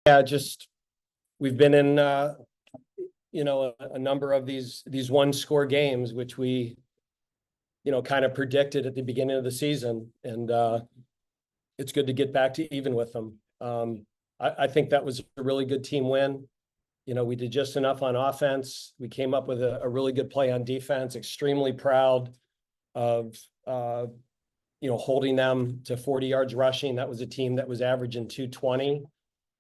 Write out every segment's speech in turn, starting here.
Yeah, just we've been in a number of these one score games, which we kind of predicted at the beginning of the season, and it's good to get back to even with them. I think that was a really good team win. We did just enough on offense. We came up with a really good play on defense. Extremely proud of holding them to 40 yards rushing. That was a team that was averaging 220.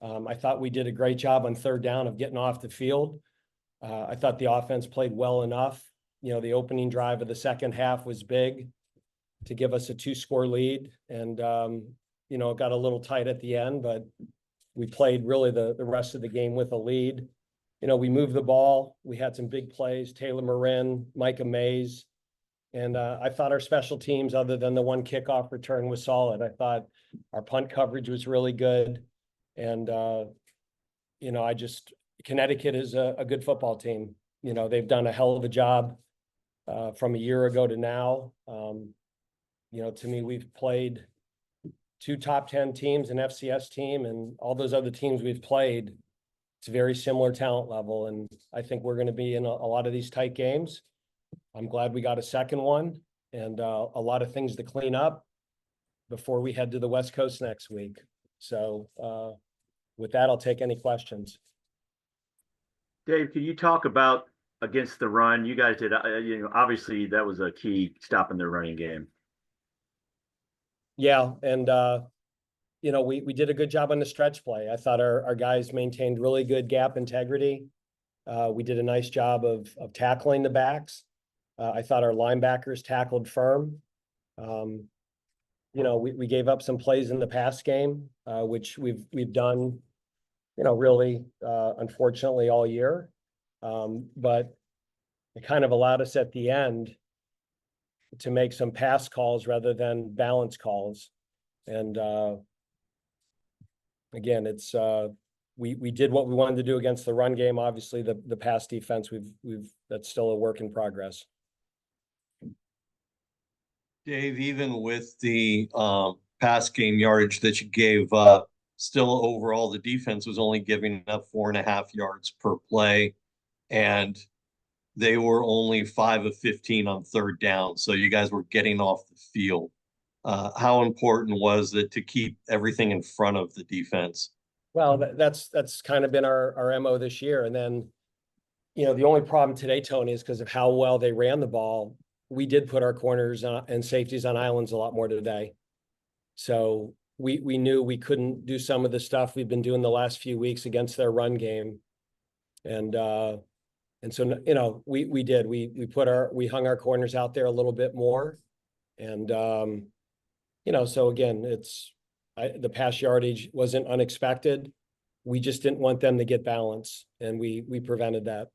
I thought we did a great job on third down of getting off the field. I thought the offense played well enough. The opening drive of the second half was big to give us a 2-score lead. And, it got a little tight at the end, but we played really the rest of the game with a lead. We moved the ball. We had some big plays, Taylor Morin, Micah Mays. And I thought our special teams, other than the one kickoff return, was solid. I thought our punt coverage was really good. And, Connecticut is a good football team. They've done a hell of a job from a year ago to now. To me, we've played 2 top 10 teams, an FCS team, and all those other teams we've played. It's a very similar talent level. And I think we're going to be in a lot of these tight games. I'm glad we got a second one and a lot of things to clean up before we head to the West Coast next week. So with that, I'll take any questions. Dave, can you talk about against the run? You guys did, obviously that was a key stop in their running game. Yeah. And, we did a good job on the stretch play. I thought our guys maintained really good gap integrity. We did a nice job of tackling the backs. I thought our linebackers tackled firm. We gave up some plays in the pass game, which we've done, really, unfortunately all year. But it kind of allowed us at the end to make some pass calls rather than balance calls. And again, it's we did what we wanted to do against the run game. Obviously, the pass defense, that's still a work in progress. Dave, even with the pass game yardage that you gave up, still overall the defense was only giving up 4.5 yards per play, and they were only 5 of 15 on third down. So you guys were getting off the field. How important was it to keep everything in front of the defense? Well, that's kind of been our MO this year. And then, the only problem today, Tony, is because of how well they ran the ball. We did put our corners and safeties on islands a lot more today. So we knew we couldn't do some of the stuff we've been doing the last few weeks against their run game. And so, we did, we hung our corners out there a little bit more. And, so again, the pass yardage wasn't unexpected. We just didn't want them to get balance, and we prevented that.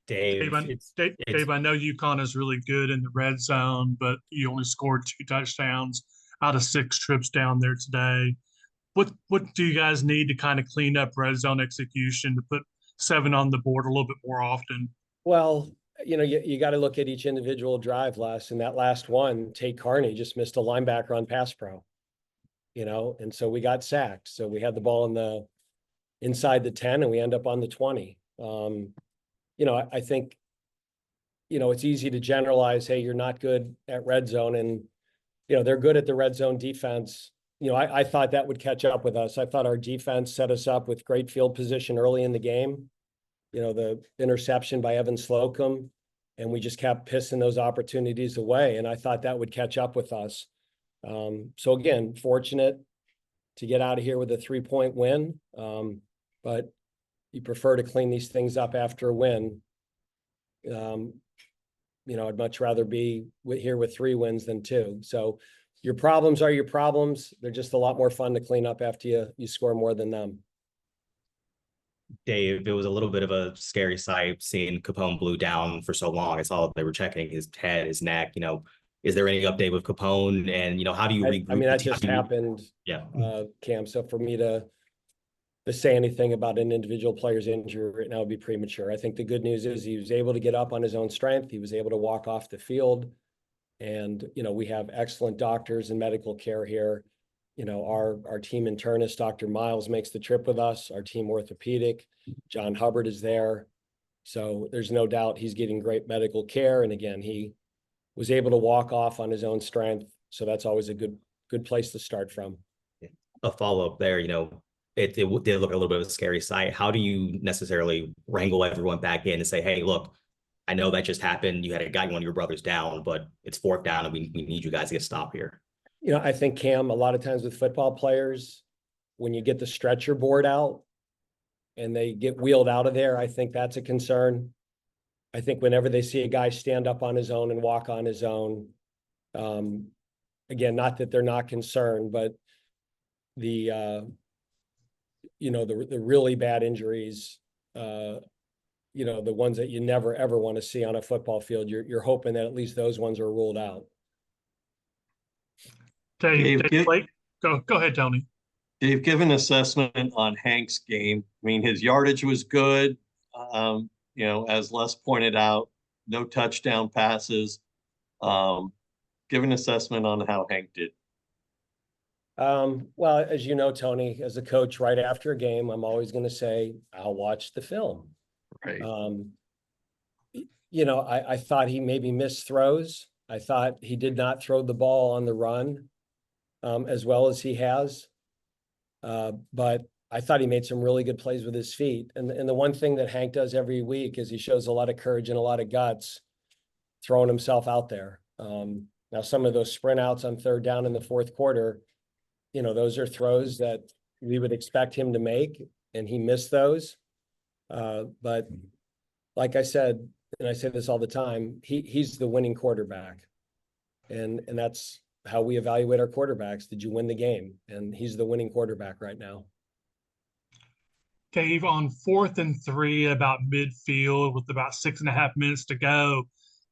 Dave, I know UConn is really good in the red zone, but you only scored 2 touchdowns out of 6 trips down there today. What do you guys need to kind of clean up red zone execution to put 7 on the board a little bit more often? Well, you got to look at each individual drive, Les. And that last one, Tate Carney just missed a linebacker on pass pro, and so we got sacked. So we had the ball inside the 10 and we end up on the 20. I think, it's easy to generalize, hey, you're not good at red zone. And, they're good at the red zone defense. I thought that would catch up with us. I thought our defense set us up with great field position early in the game. The interception by Evan Slocum, and we just kept pissing those opportunities away. And I thought that would catch up with us. So again, fortunate to get out of here with a 3-point win. But you prefer to clean these things up after a win. I'd much rather be here with 3 wins than 2. So your problems are your problems. They're just a lot more fun to clean up after you score more than them. Dave, it was a little bit of a scary sight seeing Capone blue down for so long. I saw they were checking his head, his neck. Is there any update with Capone? And, how do you regroup? That just happened, Cam. So for me to say anything about an individual player's injury right now would be premature. I think the good news is he was able to get up on his own strength. He was able to walk off the field. And, we have excellent doctors and medical care here. our team internist, Dr. Miles, makes the trip with us. Our team orthopedic, John Hubbard, is there. So there's no doubt he's getting great medical care. And again, he was able to walk off on his own strength. So that's always a good place to start from. A follow-up there, it did look a little bit of a scary sight. How do you necessarily wrangle everyone back in and say, hey, look, I know that just happened. You had a guy, one of your brothers down, but it's 4th down and we need you guys to get a stop here. I think, Cam, a lot of times with football players, when you get the stretcher board out and they get wheeled out of there, I think that's a concern. I think whenever they see a guy stand up on his own and walk on his own, again, not that they're not concerned, but the really bad injuries, the ones that you never, ever want to see on a football field, you're hoping that at least those ones are ruled out. Dave, go ahead, Tony. Dave, give an assessment on Hank's game. I mean, his yardage was good. As Les pointed out, no touchdown passes. Give an assessment on how Hank did. Well, as you know, Tony, as a coach, right after a game, I'm always going to say, I'll watch the film. Right. I thought he maybe missed throws. I thought he did not throw the ball on the run as well as he has. But I thought he made some really good plays with his feet. And the one thing that Hank does every week is he shows a lot of courage and a lot of guts throwing himself out there. Now, some of those sprint outs on 3rd down in the 4th quarter, those are throws that we would expect him to make, and he missed those. But like I said, and I say this all the time, he's the winning quarterback. And that's how we evaluate our quarterbacks. Did you win the game? And he's the winning quarterback right now. Dave, on 4th and 3, about midfield with about 6.5 minutes to go,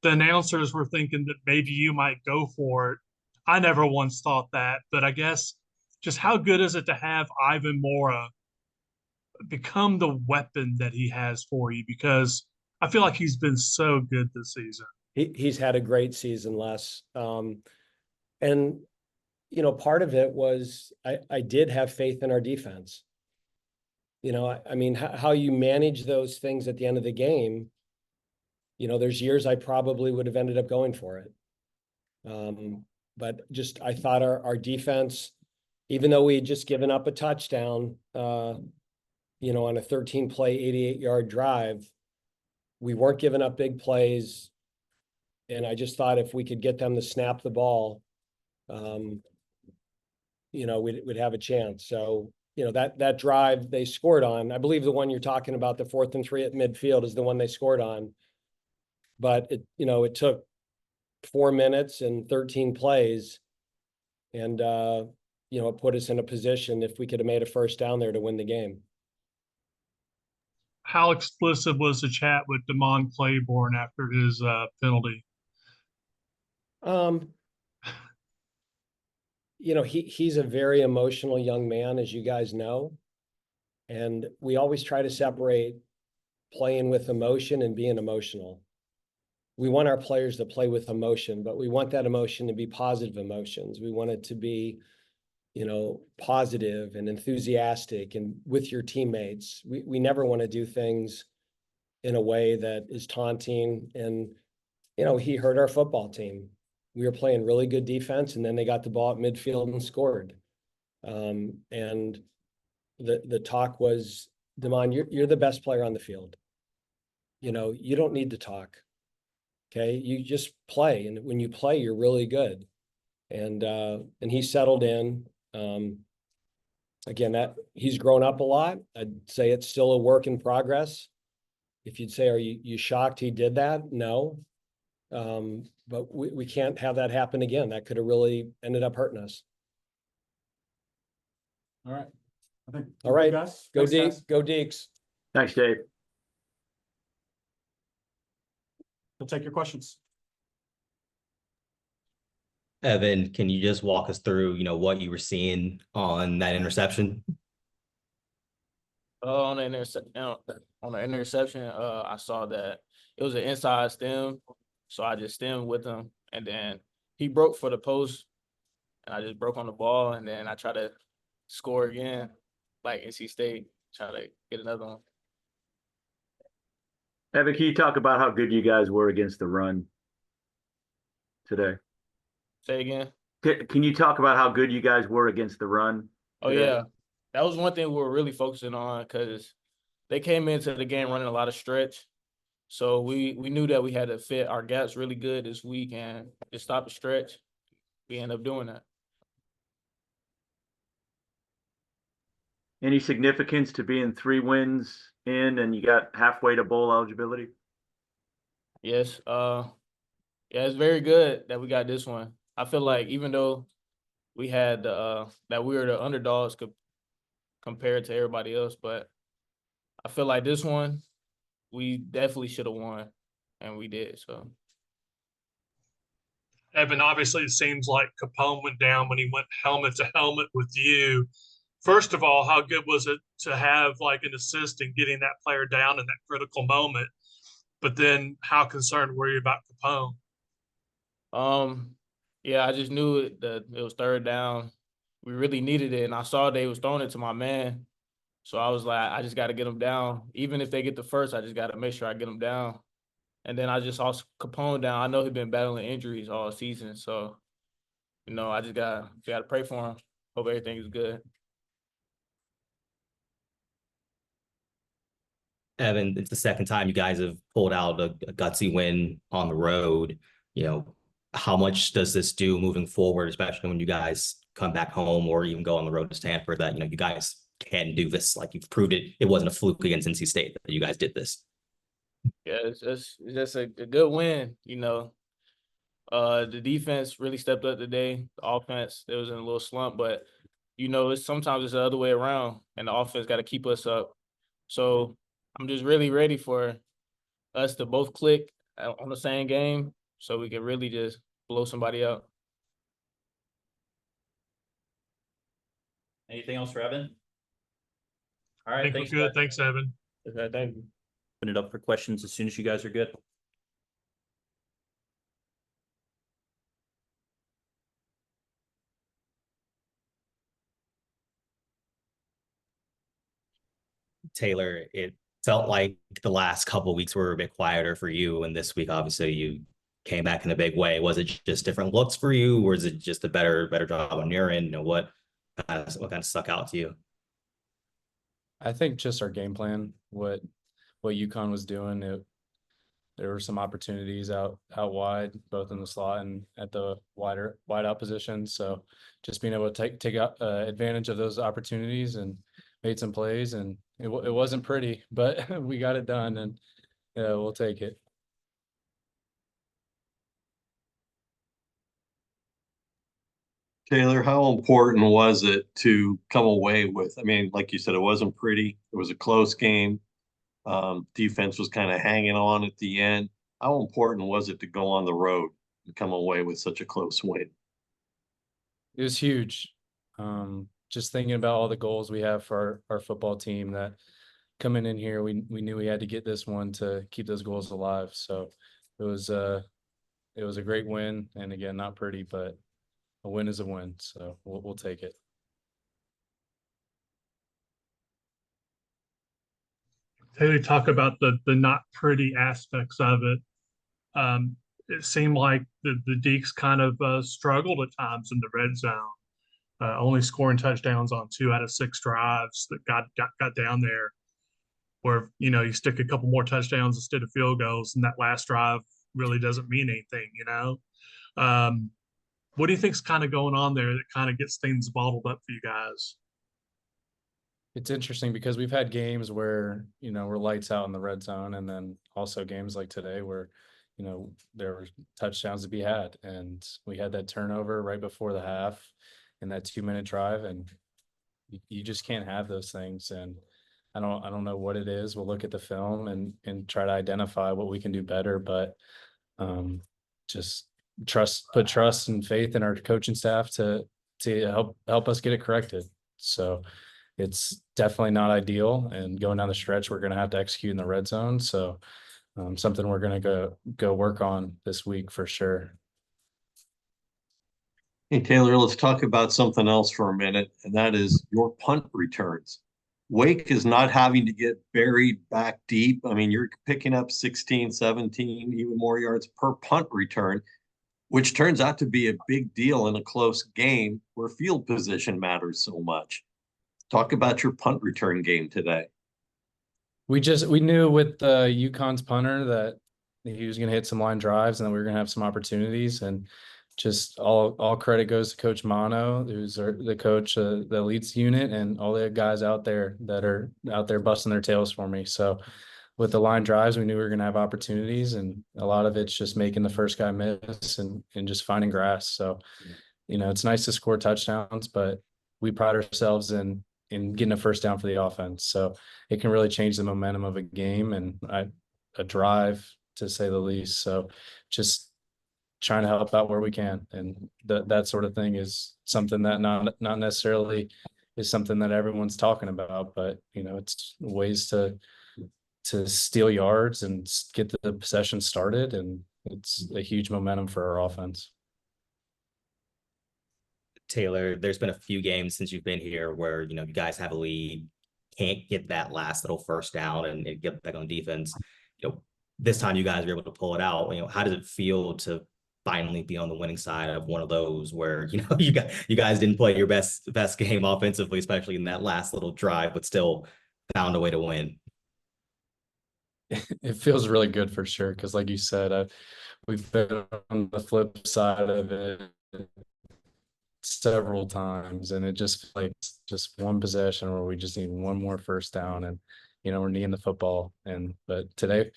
the announcers were thinking that maybe you might go for it. I never once thought that, but I guess just how good is it to have Ivan Mora become the weapon that he has for you? Because I feel like he's been so good this season. He's had a great season, Les. And part of it was I did have faith in our defense. I mean, how you manage those things at the end of the game, there's years I probably would have ended up going for it. But I thought our defense, even though we had just given up a touchdown, on a 13-play, 88-yard drive, we weren't giving up big plays. And I just thought if we could get them to snap the ball, we'd have a chance. So, that drive they scored on, I believe the one you're talking about, the 4th and 3 at midfield, is the one they scored on. But it took 4 minutes and 13 plays. And, it put us in a position, if we could have made a 1st down there, to win the game. How explicit was the chat with Damon Claiborne after his penalty? He's a very emotional young man, as you guys know. And we always try to separate playing with emotion and being emotional. We want our players to play with emotion, but we want that emotion to be positive emotions. We want it to be, positive and enthusiastic and with your teammates. We never want to do things in a way that is taunting. And, he hurt our football team. We were playing really good defense, and then they got the ball at midfield and scored. And the talk was, Damon, you're the best player on the field. You don't need to talk. Okay, you just play, and when you play, you're really good. And he settled in. Again, that he's grown up a lot. I'd say it's still a work in progress. If you'd say, are you shocked he did that? No. But we can't have that happen again. That could have really ended up hurting us. All right. All right. Guys. Go Thanks, Deeks. guys. Go Deeks. Thanks, Dave. We'll take your questions. Evan, can you just walk us through, what you were seeing on that interception? On the interception, I saw that it was an inside stem, so I just stemmed with him, and then he broke for the post, and I just broke on the ball, and then I try to score again, like NC State, try to get another one. Evan, can you talk about how good you guys were against the run today? Say again. Can you talk about how good you guys were against the run? Oh today? yeah, that was one thing we were really focusing on because they came into the game running a lot of stretch. So we knew that we had to fit our gaps really good this week and just stop the stretch. We ended up doing that. Any significance to being 3 wins in and you got halfway to bowl eligibility? Yes. Yeah, it's very good that we got this one. I feel like even though we had that we were the underdogs compared to everybody else, but I feel like this one we definitely should have won, and we did. So Evan, obviously, it seems like Capone went down when he went helmet to helmet with you. First of all, how good was it to have like an assist in getting that player down in that critical moment? But then, how concerned were you about Capone? yeah, I just knew that it was third down. We really needed it, and I saw they was throwing it to my man. So I was like, I just got to get him down. Even if they get the first, I just got to make sure I get him down. And then I just saw Capone down. I know he's been battling injuries all season, so I just gotta pray for him. Hope everything is good. Evan, it's the second time you guys have pulled out a gutsy win on the road. How much does this do moving forward, especially when you guys come back home or even go on the road to Stanford, that, you guys can do this? Like, you've proved it. It wasn't a fluke against NC State that you guys did this. Yeah, it's just a good win. The defense really stepped up today. The offense, it was in a little slump, but sometimes it's the other way around, and the offense got to keep us up. So I'm just really ready for us to both click on the same game, so we can really just blow somebody out. Anything else for Evan? All I right, think thanks, we're good. guys. Thanks, Evan. Okay, thank you. Open it up for questions as soon as you guys are good. Taylor, it felt like the last couple of weeks were a bit quieter for you, and this week, obviously, you came back in a big way. Was it just different looks for you, or is it just a better job on your end? What kind of stuck out to you? I think just our game plan, what UConn was doing, there were some opportunities out wide, both in the slot and at the wide out position. So just being able to take advantage of those opportunities and made some plays, and it wasn't pretty, but we got it done, and we'll take it. Taylor, how important was it to come away with? I mean, like you said, it wasn't pretty. It was a close game. Defense was kind of hanging on at the end. How important was it to go on the road and come away with such a close win? It was huge. Just thinking about all the goals we have for our football team, that coming in here, we knew we had to get this one to keep those goals alive. So it was a great win, and again, not pretty, but a win is a win. So we'll take it. Taylor, talk about the not pretty aspects of it. It seemed like the Deeks kind of struggled at times in the red zone, only scoring touchdowns on 2 out of 6 drives that got down there. Where you stick a couple more touchdowns instead of field goals, and that last drive really doesn't mean anything. What do you think's kind of going on there that kind of gets things bottled up for you guys? It's interesting because we've had games where, we're lights out in the red zone, and then also games like today where, there were touchdowns to be had, and we had that turnover right before the half in that 2-minute drive, and you just can't have those things. And I don't know what it is. We'll look at the film and try to identify what we can do better, but just put trust and faith in our coaching staff to help us get it corrected. So it's definitely not ideal, and going down the stretch, we're going to have to execute in the red zone. So something we're going to go work on this week for sure. Hey, Taylor, let's talk about something else for a minute, and that is your punt returns. Wake is not having to get buried back deep. I mean, you're picking up 16, 17, even more yards per punt return, which turns out to be a big deal in a close game where field position matters so much. Talk about your punt return game today. We knew with UConn's punter that he was going to hit some line drives and that we were going to have some opportunities, and just all credit goes to Coach Mono, who's the coach that leads the unit, and all the guys out there that are out there busting their tails for me. So with the line drives, we knew we were going to have opportunities, and a lot of it's just making the first guy miss and just finding grass. So, it's nice to score touchdowns, but we pride ourselves in getting a first down for the offense. So it can really change the momentum of a game and a drive, to say the least. So just trying to help out where we can, and that sort of thing is something that not necessarily is something that everyone's talking about, but it's ways to steal yards and get the possession started, and it's a huge momentum for our offense. Taylor, there's been a few games since you've been here where, you guys have a lead, can't get that last little first down and get back on defense. This time you guys are able to pull it out. How does it feel to finally be on the winning side of one of those where, you guys didn't play your best game offensively, especially in that last little drive, but still found a way to win? It feels really good for sure, because like you said, we've been on the flip side of it several times, and it just like just one possession where we just need one more first down, and we're kneeing the football. But today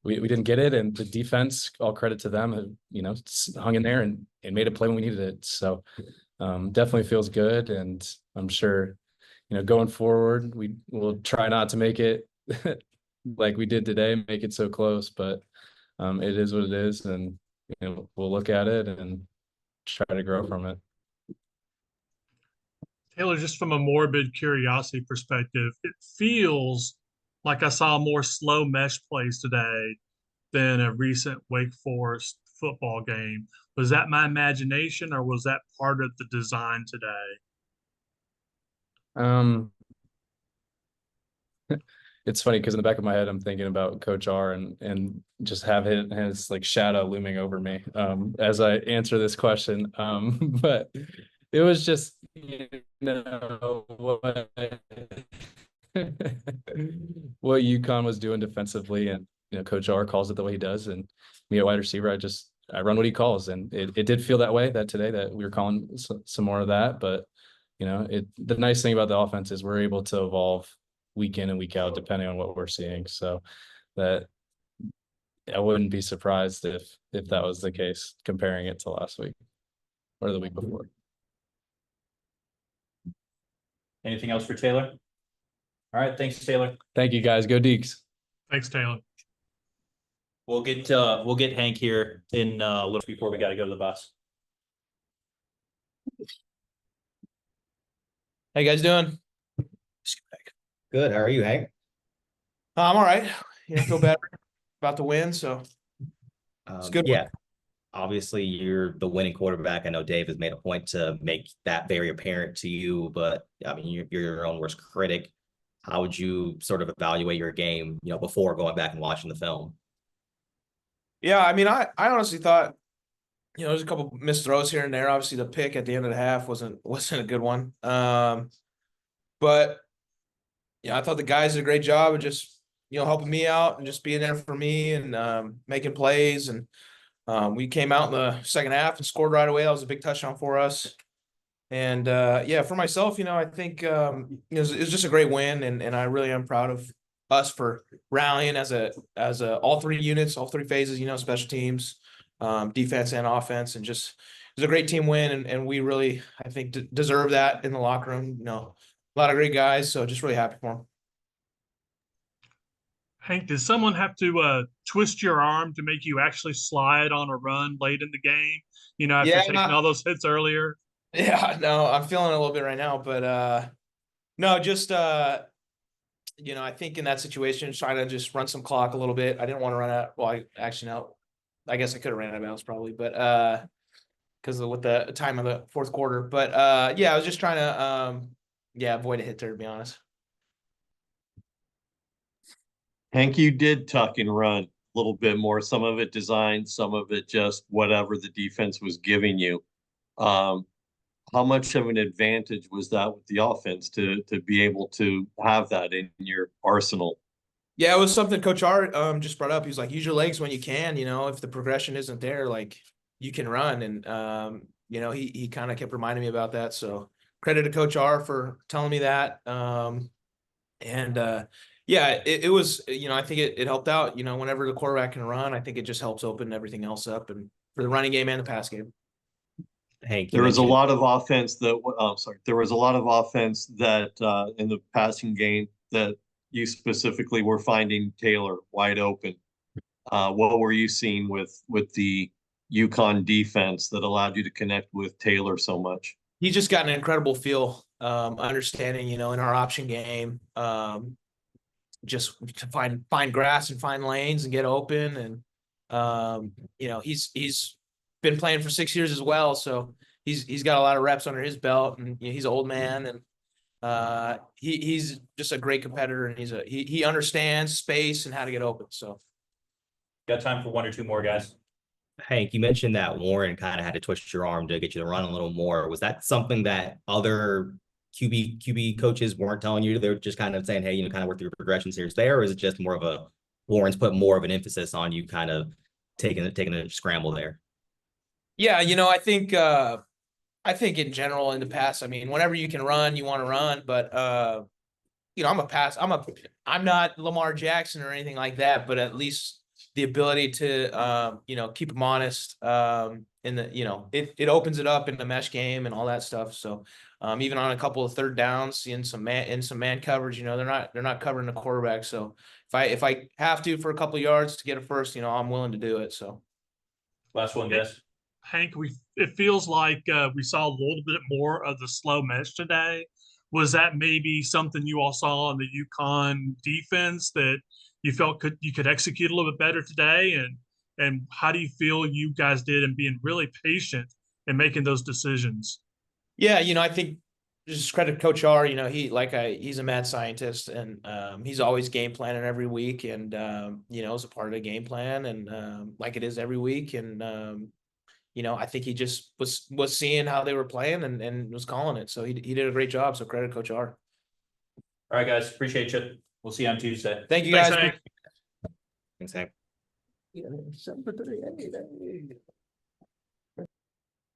we didn't get it, and the defense, all credit to them, hung in there and made a play when we needed it. So definitely feels good, and I'm sure going forward we will try not to make it like we did today, make it so close, but it is what it is, and we'll look at it and try to grow from it. Taylor, just from a morbid curiosity perspective, it feels like I saw more slow mesh plays today than a recent Wake Forest football game. Was that my imagination, or was that part of the design today? It's funny because in the back of my head, I'm thinking about Coach R and just have his like shadow looming over me as I answer this question. But it was just, what UConn was doing defensively, and Coach R calls it the way he does, and me at wide receiver, I run what he calls, and it did feel that way that today, that we were calling some more of that. But the nice thing about the offense is we're able to evolve week in and week out depending on what we're seeing. So that I wouldn't be surprised if that was the case, comparing it to last week or the week before. Anything else for Taylor? All right, thanks, Taylor. Thank you, guys. Go Deeks. Thanks, Taylor. We'll get Hank here in a little before we got to go to the bus. How you guys doing? Good. How are you, Hank? I'm all right. Feel better about the win, so it's good. Yeah. Obviously, you're the winning quarterback. I know Dave has made a point to make that very apparent to you, but I mean, you're your own worst critic. How would you sort of evaluate your game, before going back and watching the film? Yeah, I mean, I honestly thought, there's a couple missed throws here and there. Obviously, the pick at the end of the half wasn't a good one. But I thought the guys did a great job of just helping me out and just being there for me and making plays. And we came out in the second half and scored right away. That was a big touchdown for us. And for myself, I think it was just a great win, and I really am proud of us for rallying as all three units, all three phases, special teams, defense and offense, and just it was a great team win, and we really, I think, deserve that in the locker room. A lot of great guys, so just really happy for them. Hank, did someone have to twist your arm to make you actually slide on a run late in the game? After taking all those hits earlier? Yeah, no, I'm feeling it a little bit right now, but no, just I think in that situation, trying to just run some clock a little bit. I didn't want to run out. Well, I guess I could have ran out of bounds probably, but because of with the time of the fourth quarter. But yeah, I was just trying to avoid a hit there, to be honest. Hank, you did tuck and run a little bit more, some of it designed, some of it just whatever the defense was giving you. How much of an advantage was that with the offense to be able to have that in your arsenal? Yeah, it was something Coach Art just brought up. He was like, use your legs when you can, you know, if the progression isn't there, like you can run. And you know, he kind of kept reminding me about that. So credit to Coach R for telling me that. Yeah, it was, you know, I think it helped out, you know, whenever the quarterback can run, I think it just helps open everything else up and for the running game and the pass game. Hank, There was a lot of offense that, there was a lot of offense that in the passing game that you specifically were finding Taylor wide open. What were you seeing with the UConn defense that allowed you to connect with Taylor so much? He's just got an incredible feel, understanding, you know, in our option game, just to find grass and find lanes and get open. And you know, he's been playing for 6 years as well, so he's got a lot of reps under his belt, and you know, he's an old man, and he's just a great competitor, and he understands space and how to get open. So Got time for one or two more, guys. Hank, you mentioned that Warren kind of had to twist your arm to get you to run a little more. Was that something that other QB coaches weren't telling you? They're just kind of saying, hey, you know, kind of work through your progressions here there, or is it just more of a Warren's put more of an emphasis on you kind of taking a scramble there? yeah, you know, I think in general in the past, I mean, whenever you can run, you want to run, but you know, I'm not Lamar Jackson or anything like that, but at least the ability to you know, keep them honest, in the, you know, it opens it up in the mesh game and all that stuff. So even on a couple of third downs in some man coverage, you know, they're not covering the quarterback. So if I have to for a couple of yards to get a first, you know, I'm willing to do it. So Last one, guys. Hank, it feels like we saw a little bit more of the slow mesh today. Was that maybe something you all saw in the UConn defense that you felt you could execute a little bit better today? And how do you feel you guys did in being really patient and making those decisions? yeah, you know, I think just credit Coach R. You know, he's a mad scientist, and he's always game planning every week, and you know, it's a part of the game plan, and like it is every week, and you know, I think he just was seeing how they were playing and was calling it. So he did a great job. So credit Coach R. All right, guys. Appreciate you. We'll see you on Tuesday. Thank you Thanks, guys. Hank. Thanks, Hank. Yeah, 7:38.